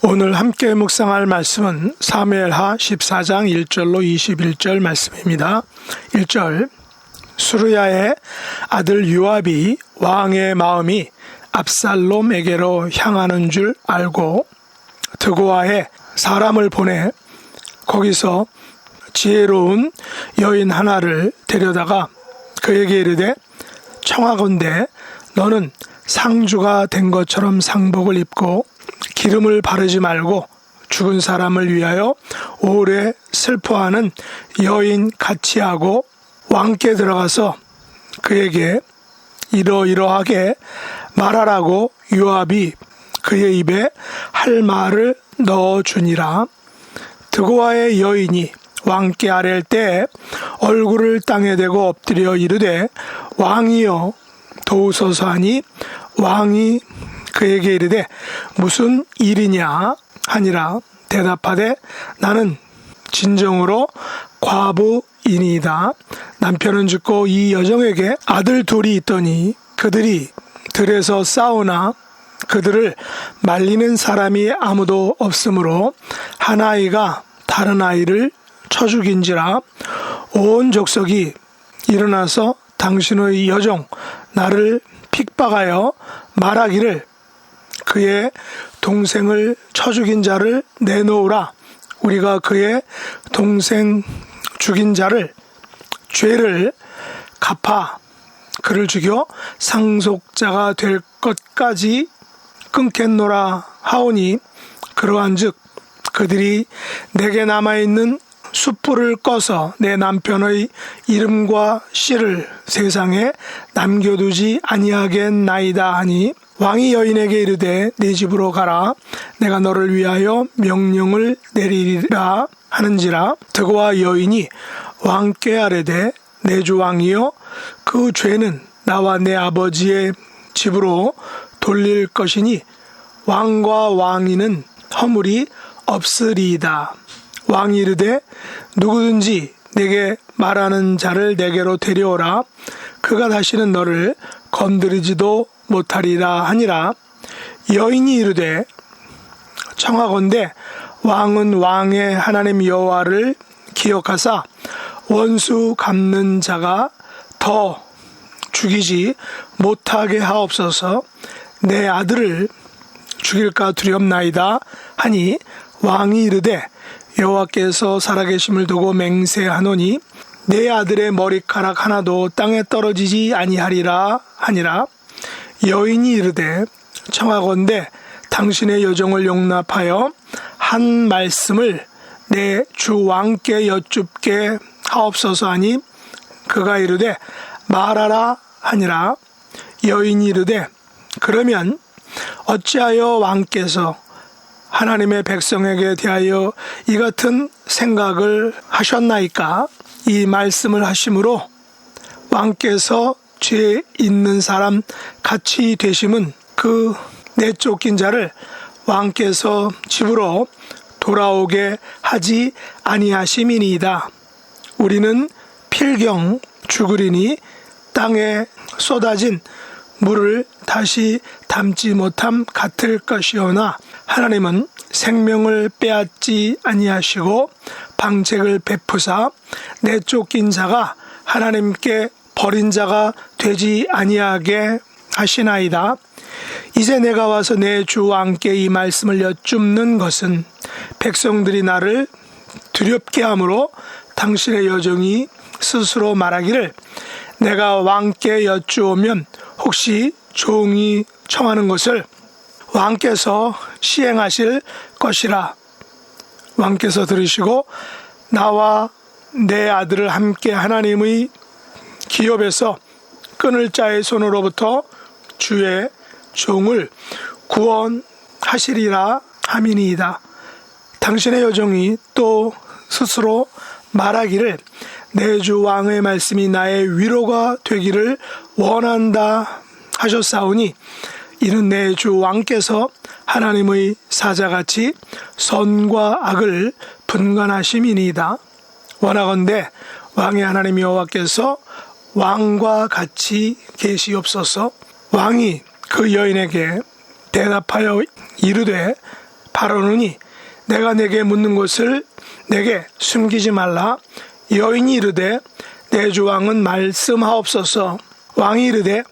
오늘 함께 묵상할 말씀은 사무엘하 14장 1절로 21절 말씀입니다. 1절 수르야의 아들 요압이 왕의 마음이 압살롬에게로 향하는 줄 알고 드고아에 사람을 보내 거기서 지혜로운 여인 하나를 데려다가 그에게 이르되 청하건대 너는 상주가 된 것처럼 상복을 입고 기름을 바르지 말고 죽은 사람을 위하여 오래 슬퍼하는 여인 같이 하고 왕께 들어가서 그에게 이러이러하게 말하라고 요압이 그의 입에 할 말을 넣어주니라. 드고아의 여인이 왕께 아랠 때 얼굴을 땅에 대고 엎드려 이르되 왕이여 도우소서 하니 왕이 그에게 이르되 무슨 일이냐 하니라. 대답하되 나는 진정으로 과부이니이다. 남편은 죽고 이 여정에게 아들 둘이 있더니 그들이 들에서 싸우나 그들을 말리는 사람이 아무도 없으므로 한 아이가 다른 아이를 쳐 죽인지라. 온 족속이 일어나서 당신의 여종 나를 핍박하여 말하기를 그의 동생을 쳐 죽인 자를 내놓으라. 우리가 그의 동생 죽인 자를 죄를 갚아 그를 죽여 상속자가 될 것까지 끊겠노라 하오니 그러한즉 그들이 내게 남아있는 숯불을 꺼서 내 남편의 이름과 씨를 세상에 남겨두지 아니하겠나이다 하니 왕이 여인에게 이르되 네 집으로 가라. 내가 너를 위하여 명령을 내리리라 하는지라. 드고아 여인이 왕께 아뢰되 내 주 왕이여 그 죄는 나와 내 아버지의 집으로 돌릴 것이니 왕과 왕위는 허물이 없으리이다. 왕이 이르되 누구든지 내게 말하는 자를 내게로 데려오라. 그가 다시는 너를 건드리지도 못하리라 하니라. 여인이 이르되 청하건대 왕은 왕의 하나님 여호와를 기억하사 원수 갚는 자가 더 죽이지 못하게 하옵소서. 내 아들을 죽일까 두렵나이다 하니 왕이 이르되 여호와께서 살아계심을 두고 맹세하노니 내 아들의 머리카락 하나도 땅에 떨어지지 아니하리라 하니라. 여인이 이르되 청하건대 당신의 여종을 용납하여 한 말씀을 내 주 왕께 여쭙게 하옵소서 하니 그가 이르되 말하라 하니라. 여인이 이르되 그러면 어찌하여 왕께서 하나님의 백성에게 대하여 이 같은 생각을 하셨나이까? 이 말씀을 하심으로 왕께서 죄 있는 사람 같이 되심은 그 내쫓긴 자를 왕께서 집으로 돌아오게 하지 아니하심이니이다. 우리는 필경 죽으리니 땅에 쏟아진 물을 다시 담지 못함 같을 것이오나 하나님은 생명을 빼앗지 아니하시고 방책을 베푸사 내쫓긴 자가 하나님께 버린 자가 되지 아니하게 하시나이다. 이제 내가 와서 내 주 왕께 이 말씀을 여쭙는 것은 백성들이 나를 두렵게 함으로 당신의 여종이 스스로 말하기를 내가 왕께 여쭈오면 혹시 종이 청하는 것을 왕께서 시행하실 것이라. 왕께서 들으시고 나와 내 아들을 함께 하나님의 기업에서 끊을 자의 손으로부터 주의 종을 구원하시리라 함이니이다. 당신의 여종이 또 스스로 말하기를 내 주 왕의 말씀이 나의 위로가 되기를 원한다 하셨사오니 이는 내 주 왕께서 하나님의 사자같이 선과 악을 분간하심이니이다. 원하건대 왕의 하나님 여호와께서 왕과 같이 계시옵소서. 왕이 그 여인에게 대답하여 이르되 바라노니 내가 내게 묻는 것을 내게 숨기지 말라. 여인이 이르되 내 주 왕은 말씀하옵소서. 왕이 이르되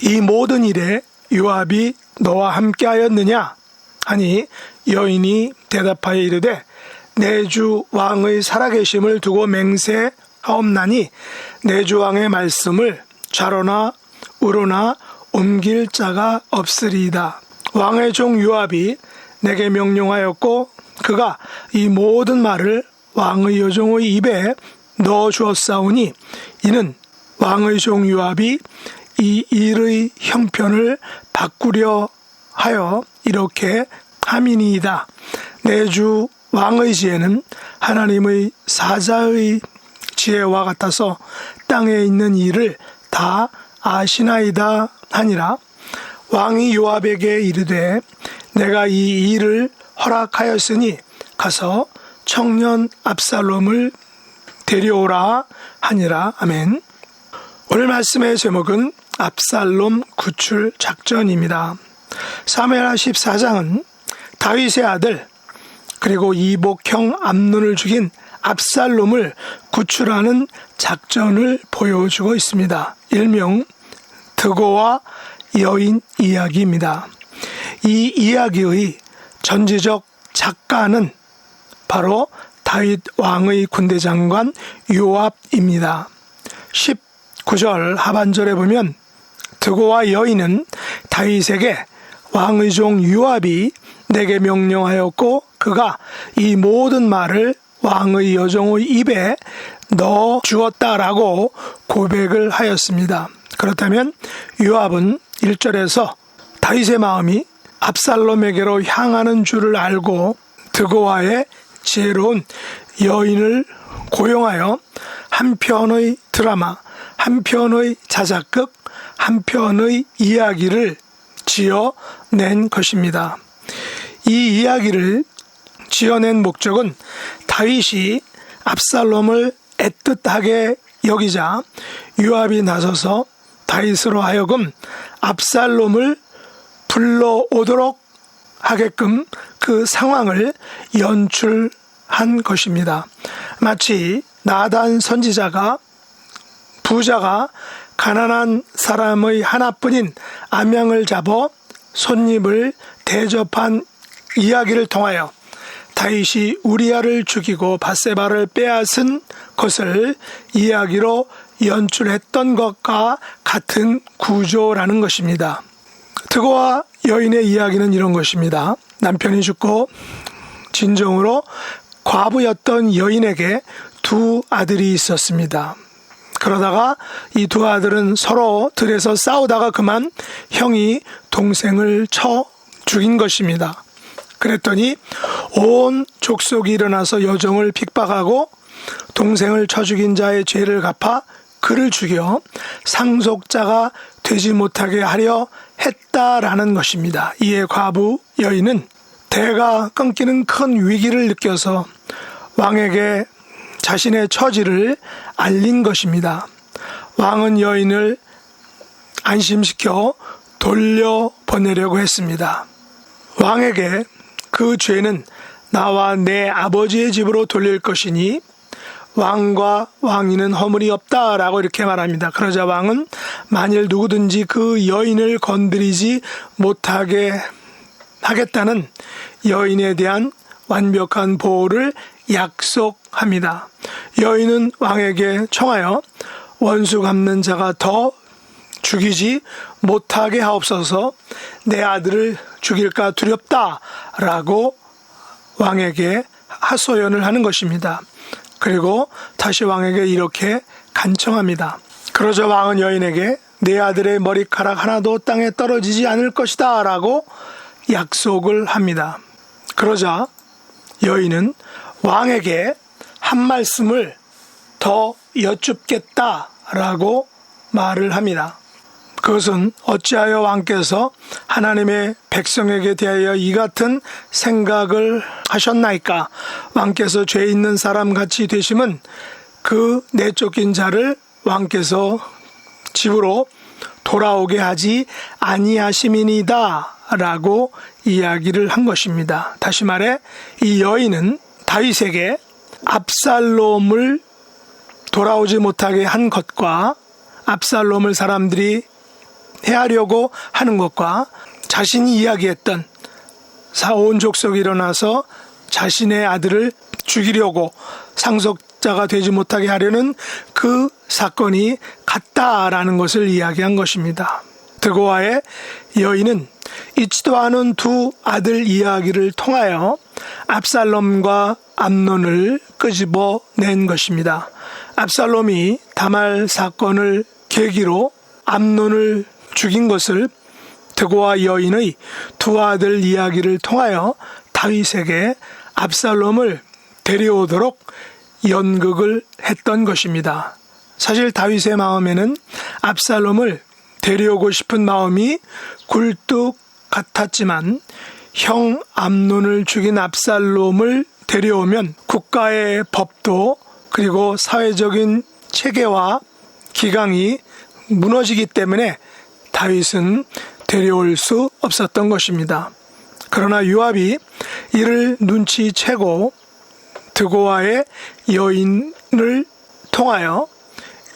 이 모든 일에 요압이 너와 함께하였느냐 하니 여인이 대답하여 이르되 내 주 왕의 살아계심을 두고 맹세하옵나니 내 주 왕의 말씀을 좌로나 우로나 옮길 자가 없으리이다. 왕의 종 요압이 내게 명령하였고 그가 이 모든 말을 왕의 여종의 입에 넣어 주었사오니 이는 왕의 종 요압이 이 일의 형편을 바꾸려 하여 이렇게 함이니이다. 내 주 왕의 지혜는 하나님의 사자의 지혜와 같아서 땅에 있는 일을 다 아시나이다 하니라. 왕이 요압에게 이르되 내가 이 일을 허락하였으니 가서 청년 압살롬을 데려오라 하니라. 아멘. 오늘 말씀의 제목은 압살롬 구출 작전입니다. 사무엘하 14장은 다윗의 아들 그리고 이복형 암논을 죽인 압살롬을 구출하는 작전을 보여주고 있습니다. 일명 드고와 여인 이야기입니다. 이 이야기의 전지적 작가는 바로 다윗 왕의 군대 장관 요압입니다. 19절 하반절에 보면 드고와 여인은 다윗에게 왕의 종 요압이 내게 명령하였고 그가 이 모든 말을 왕의 여종의 입에 넣어 주었다라고 고백을 하였습니다. 그렇다면 요압은 1절에서 다윗의 마음이 압살롬에게로 향하는 줄을 알고 드고와의 지혜로운 여인을 고용하여 한 편의 드라마, 한 편의 자작극, 한 편의 이야기를 지어낸 것입니다. 이 이야기를 지어낸 목적은 다윗이 압살롬을 애틋하게 여기자 요압이 나서서 다윗으로 하여금 압살롬을 불러오도록 하게끔 그 상황을 연출한 것입니다. 마치 나단 선지자가 부자가 가난한 사람의 하나뿐인 암양을 잡아 손님을 대접한 이야기를 통하여 다윗이 우리아를 죽이고 밧세바를 빼앗은 것을 이야기로 연출했던 것과 같은 구조라는 것입니다. 드고와 여인의 이야기는 이런 것입니다. 남편이 죽고 진정으로 과부였던 여인에게 두 아들이 있었습니다. 그러다가 이 두 아들은 서로 들에서 싸우다가 그만 형이 동생을 쳐 죽인 것입니다. 그랬더니 온 족속이 일어나서 여종을 핍박하고 동생을 쳐 죽인 자의 죄를 갚아 그를 죽여 상속자가 되지 못하게 하려 했다라는 것입니다. 이에 과부 여인은 대가 끊기는 큰 위기를 느껴서 왕에게 자신의 처지를 알린 것입니다. 왕은 여인을 안심시켜 돌려보내려고 했습니다. 왕에게 그 죄는 나와 내 아버지의 집으로 돌릴 것이니 왕과 왕위는 허물이 없다라고 이렇게 말합니다. 그러자 왕은 만일 누구든지 그 여인을 건드리지 못하게 하겠다는 여인에 대한 완벽한 보호를 약속합니다. 여인은 왕에게 청하여 원수 갚는 자가 더 죽이지 못하게 하옵소서, 내 아들을 죽일까 두렵다라고 왕에게 하소연을 하는 것입니다. 그리고 다시 왕에게 이렇게 간청합니다. 그러자 왕은 여인에게 내 아들의 머리카락 하나도 땅에 떨어지지 않을 것이다 라고 약속을 합니다. 그러자 여인은 왕에게 한 말씀을 더 여쭙겠다라고 말을 합니다. 그것은 어찌하여 왕께서 하나님의 백성에게 대하여 이 같은 생각을 하셨나이까? 왕께서 죄 있는 사람같이 되심은 그 내쫓긴 자를 왕께서 집으로 돌아오게 하지 아니하심이니이다 라고 이야기를 한 것입니다. 다시 말해 이 여인은 다윗에게 압살롬을 돌아오지 못하게 한 것과 압살롬을 사람들이 해하려고 하는 것과 자신이 이야기했던 온 족속이 일어나서 자신의 아들을 죽이려고 상속자가 되지 못하게 하려는 그 사건이 같다라는 것을 이야기한 것입니다. 드고아의 여인은 있지도 않은 두 아들 이야기를 통하여 압살롬과 암논을 끄집어낸 것입니다. 압살롬이 다말 사건을 계기로 암논을 죽인 것을 드고아 여인의 두 아들 이야기를 통하여 다윗에게 압살롬을 데려오도록 연극을 했던 것입니다. 사실 다윗의 마음에는 압살롬을 데려오고 싶은 마음이 굴뚝 같았지만 형 암논을 죽인 압살롬을 데려오면 국가의 법도 그리고 사회적인 체계와 기강이 무너지기 때문에 다윗은 데려올 수 없었던 것입니다. 그러나 요압이 이를 눈치채고 드고아의 여인을 통하여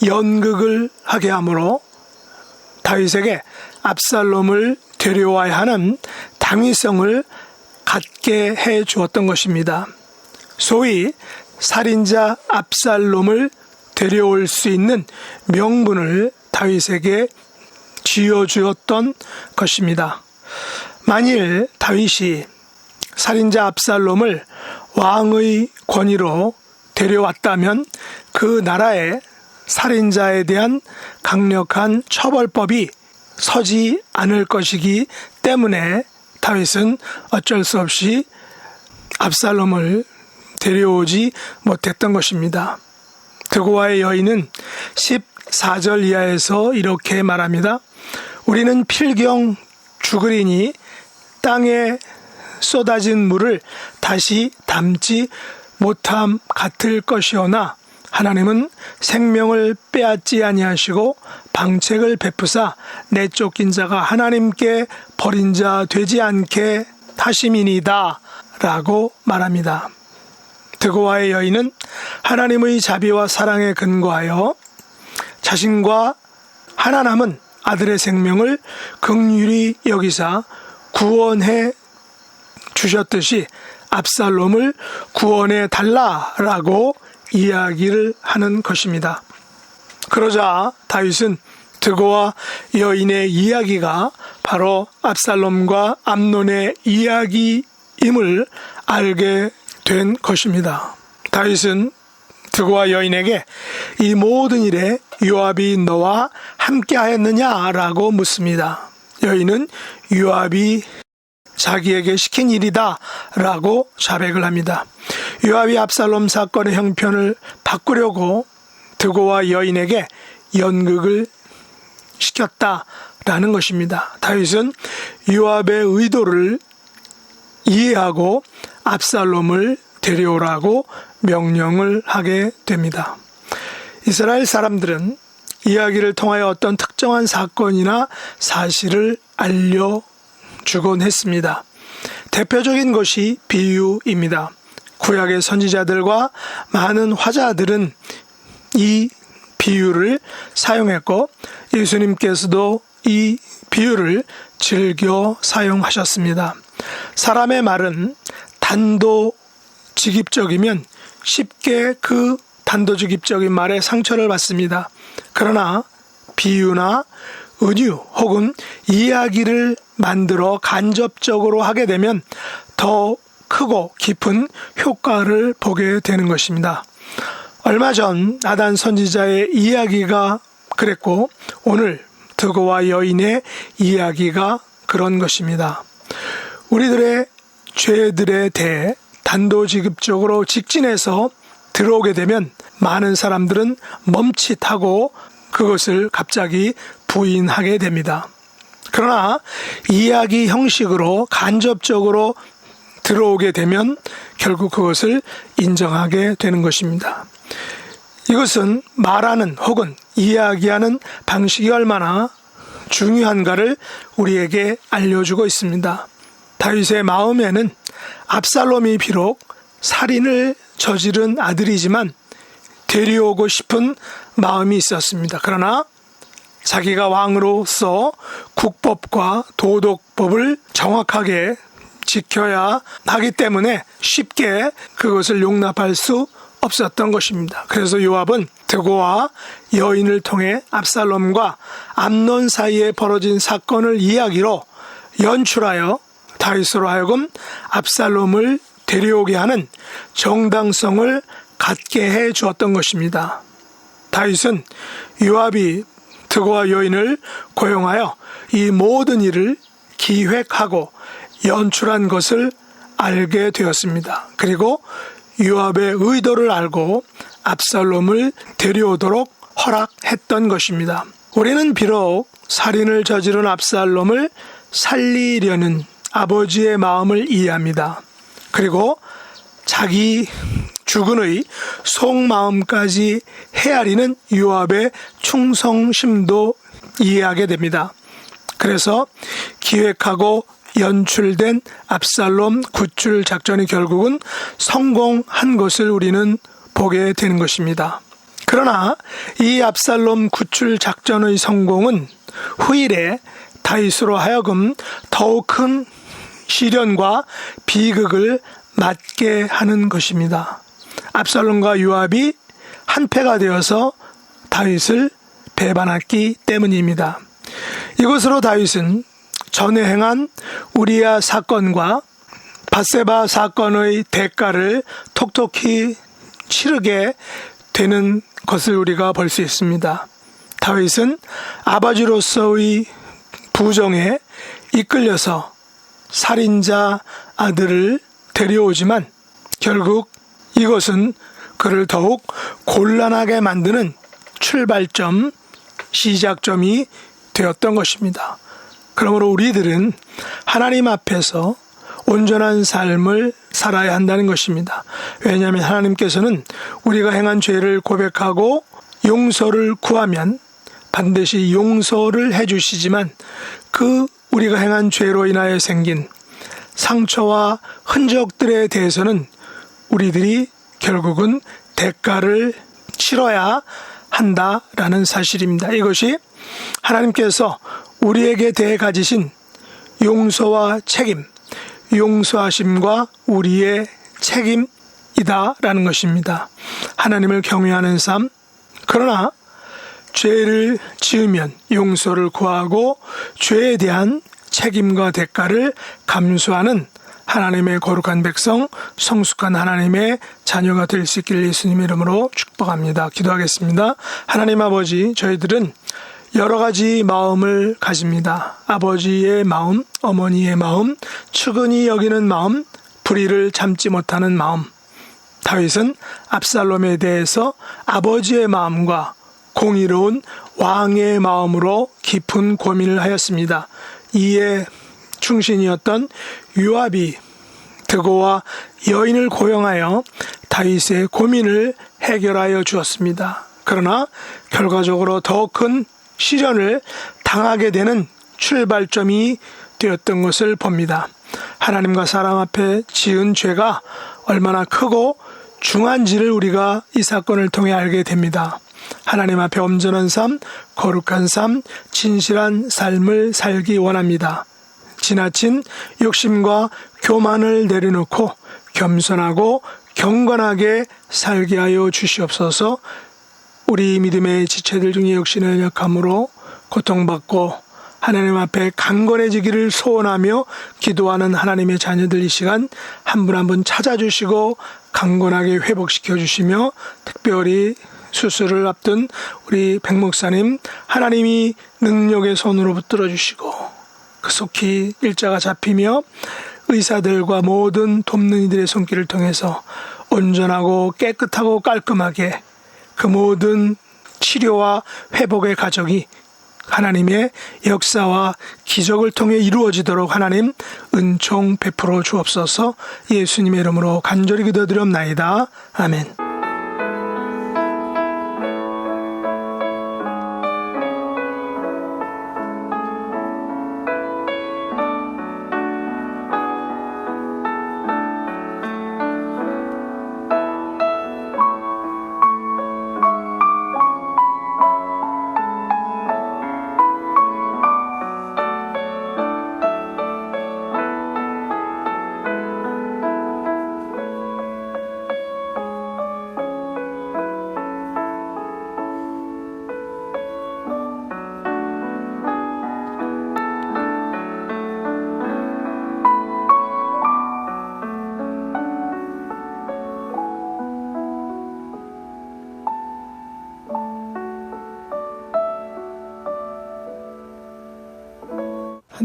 연극을 하게 하므로 다윗에게 압살롬을 데려와야 하는 당위성을 갖게 해 주었던 것입니다. 소위 살인자 압살롬을 데려올 수 있는 명분을 다윗에게 쥐어주었던 것입니다. 만일 다윗이 살인자 압살롬을 왕의 권위로 데려왔다면 그 나라에 살인자에 대한 강력한 처벌법이 서지 않을 것이기 때문에 다윗은 어쩔 수 없이 압살롬을 데려오지 못했던 것입니다. 드고아의 여인은 14절 이하에서 이렇게 말합니다. 우리는 필경 죽으리니 땅에 쏟아진 물을 다시 담지 못함 같을 것이오나 하나님은 생명을 빼앗지 아니하시고 방책을 베푸사 내쫓긴 자가 하나님께 버린 자 되지 않게 하심이니이다 라고 말합니다. 드고아의 여인은 하나님의 자비와 사랑에 근거하여 자신과 하나 남은 아들의 생명을 긍휼히 여기사 구원해 주셨듯이 압살롬을 구원해 달라라고 이야기를 하는 것입니다. 그러자 다윗은 드고아 여인의 이야기가 바로 압살롬과 암논의 이야기임을 알게 된 것입니다. 다윗은 드고아 여인에게 이 모든 일에 요압이 너와 함께 하였느냐라고 묻습니다. 여인은 요압이 자기에게 시킨 일이다 라고 자백을 합니다. 요압이 압살롬 사건의 형편을 바꾸려고 드고아 여인에게 연극을 시켰다라는 것입니다. 다윗은 요압의 의도를 이해하고 압살롬을 데려오라고 명령을 하게 됩니다. 이스라엘 사람들은 이야기를 통하여 어떤 특정한 사건이나 사실을 알려주곤 했습니다. 대표적인 것이 비유입니다. 구약의 선지자들과 많은 화자들은 이 비유를 사용했고 예수님께서도 이 비유를 즐겨 사용하셨습니다. 사람의 말은 단도직입적이면 쉽게 그 단도직입적인 말에 상처를 받습니다. 그러나 비유나 은유 혹은 이야기를 만들어 간접적으로 하게 되면 더 크고 깊은 효과를 보게 되는 것입니다. 얼마 전 나단 선지자의 이야기가 그랬고 오늘 드고아 여인의 이야기가 그런 것입니다. 우리들의 죄들에 대해 단도직입적으로 직진해서 들어오게 되면 많은 사람들은 멈칫하고 그것을 갑자기 부인하게 됩니다. 그러나 이야기 형식으로 간접적으로 들어오게 되면 결국 그것을 인정하게 되는 것입니다. 이것은 말하는 혹은 이야기하는 방식이 얼마나 중요한가를 우리에게 알려주고 있습니다. 다윗의 마음에는 압살롬이 비록 살인을 저지른 아들이지만 데려오고 싶은 마음이 있었습니다. 그러나 자기가 왕으로서 국법과 도덕법을 정확하게 지켜야 하기 때문에 쉽게 그것을 용납할 수 없었던 것입니다. 그래서 요압은 드고와 여인을 통해 압살롬과 암논 사이에 벌어진 사건을 이야기로 연출하여 다윗으로 하여금 압살롬을 데려오게 하는 정당성을 갖게 해 주었던 것입니다. 다윗은 요압이 드고와 여인을 고용하여 이 모든 일을 기획하고 연출한 것을 알게 되었습니다. 그리고 요압의 의도를 알고 압살롬을 데려오도록 허락했던 것입니다. 우리는 비록 살인을 저지른 압살롬을 살리려는 아버지의 마음을 이해합니다. 그리고 자기 주군의 속마음까지 헤아리는 요압의 충성심도 이해하게 됩니다. 그래서 기획하고 연출된 압살롬 구출 작전이 결국은 성공한 것을 우리는 보게 되는 것입니다. 그러나 이 압살롬 구출 작전의 성공은 후일에 다윗으로 하여금 더욱 큰 시련과 비극을 맞게 하는 것입니다. 압살롬과 요압이 한패가 되어서 다윗을 배반했기 때문입니다. 이것으로 다윗은 전에 행한 우리야 사건과 밧세바 사건의 대가를 톡톡히 치르게 되는 것을 우리가 볼 수 있습니다. 다윗은 아버지로서의 부정에 이끌려서 살인자 아들을 데려오지만 결국 이것은 그를 더욱 곤란하게 만드는 출발점, 시작점이 되었던 것입니다. 그러므로 우리들은 하나님 앞에서 온전한 삶을 살아야 한다는 것입니다. 왜냐하면 하나님께서는 우리가 행한 죄를 고백하고 용서를 구하면 반드시 용서를 해주시지만 그 우리가 행한 죄로 인하여 생긴 상처와 흔적들에 대해서는 우리들이 결국은 대가를 치러야 한다라는 사실입니다. 이것이 하나님께서 우리에게 대해 가지신 용서와 책임, 용서하심과 우리의 책임이다라는 것입니다. 하나님을 경외하는 삶, 그러나 죄를 지으면 용서를 구하고 죄에 대한 책임과 대가를 감수하는 하나님의 거룩한 백성, 성숙한 하나님의 자녀가 될 수 있기를 예수님의 이름으로 축복합니다. 기도하겠습니다. 하나님 아버지, 저희들은 여러 가지 마음을 가집니다. 아버지의 마음, 어머니의 마음, 측은히 여기는 마음, 불의를 참지 못하는 마음. 다윗은 압살롬에 대해서 아버지의 마음과 공의로운 왕의 마음으로 깊은 고민을 하였습니다. 이에 충신이었던 요압이 드고와 여인을 고용하여 다윗의 고민을 해결하여 주었습니다. 그러나 결과적으로 더 큰 시련을 당하게 되는 출발점이 되었던 것을 봅니다. 하나님과 사람 앞에 지은 죄가 얼마나 크고 중한지를 우리가 이 사건을 통해 알게 됩니다. 하나님 앞에 온전한 삶, 거룩한 삶, 진실한 삶을 살기 원합니다. 지나친 욕심과 교만을 내려놓고 겸손하고 경건하게 살게 하여 주시옵소서. 우리 믿음의 지체들 중에 역신을 역함으로 고통받고 하나님 앞에 강건해지기를 소원하며 기도하는 하나님의 자녀들 이 시간 한 분 한 분 찾아주시고 강건하게 회복시켜 주시며 특별히 수술을 앞둔 우리 백 목사님 하나님이 능력의 손으로 붙들어 주시고 급속히 일자가 잡히며 의사들과 모든 돕는 이들의 손길을 통해서 온전하고 깨끗하고 깔끔하게 그 모든 치료와 회복의 과정이 하나님의 역사와 기적을 통해 이루어지도록 하나님 은총 베풀어 주옵소서. 예수님의 이름으로 간절히 기도드리옵나이다. 아멘.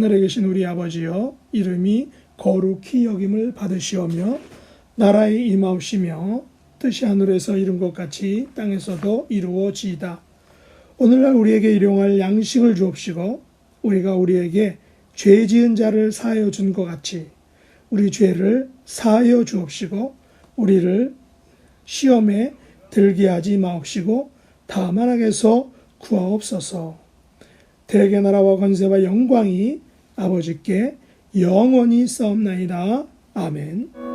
하늘에 계신 우리 아버지여, 이름이 거룩히 여김을 받으시오며 나라에 임하옵시며 뜻이 하늘에서 이룬 것 같이 땅에서도 이루어지이다. 오늘날 우리에게 일용할 양식을 주옵시고 우리가 우리에게 죄 지은 자를 사하여 준 것 같이 우리 죄를 사하여 주옵시고 우리를 시험에 들게 하지 마옵시고 다만 악에서 구하옵소서. 대개 나라와 권세와 영광이 아버지께 영원히 싸움나이다. 아멘.